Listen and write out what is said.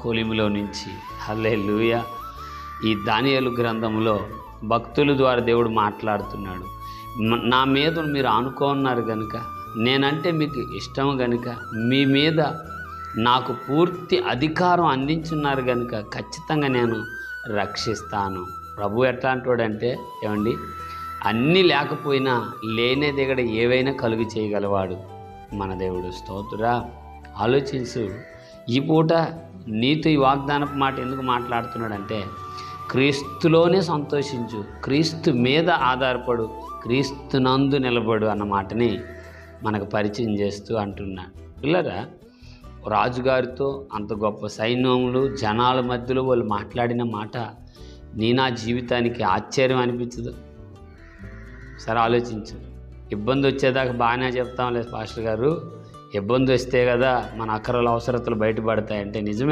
కొలిమిలో నుంచి హల్లెలూయా. ఈ దానియేలు గ్రంథంలో భక్తుల ద్వారా దేవుడు మాట్లాడుతున్నాడు. నా మీద మీరు ఆనుకోన్నారు గనుక, నేనంటే మీకు ఇష్టం గనుక, మీ మీద నాకు పూర్తి అధికారం అందించున్నారు గనుక ఖచ్చితంగా నేను రక్షిస్తాను. ప్రభు ఎట్లాంటి వాడంటే ఏమండి, అన్నీ లేకపోయినా లేనే దిగడ ఏవైనా కలుగు చేయగలవాడు మన దేవుడు. స్తోత్రుడా. ఆలోచించు, ఈ పూట నీతో ఈ వాగ్దానపు మాట ఎందుకు మాట్లాడుతున్నాడంటే, క్రీస్తులోనే సంతోషించు, క్రీస్తు మీద ఆధారపడు, క్రీస్తునందు నిలబడు అన్న మాటని మనకు పరిచయం చేస్తూ అంటున్నాడు. పిల్లరా, రాజుగారితో అంత గొప్ప సైన్యములు జనాల మధ్యలో వాళ్ళు మాట్లాడిన మాట నా జీవితానికి ఆశ్చర్యం అనిపించదు? సరే ఆలోచించు. ఇబ్బంది వచ్చేదాకా బాగానే చెప్తాం లేదు పాస్టర్ గారు, ఇబ్బంది వస్తే కదా మన అక్కరల అవసరతలు బయటపడతాయంటే నిజమే.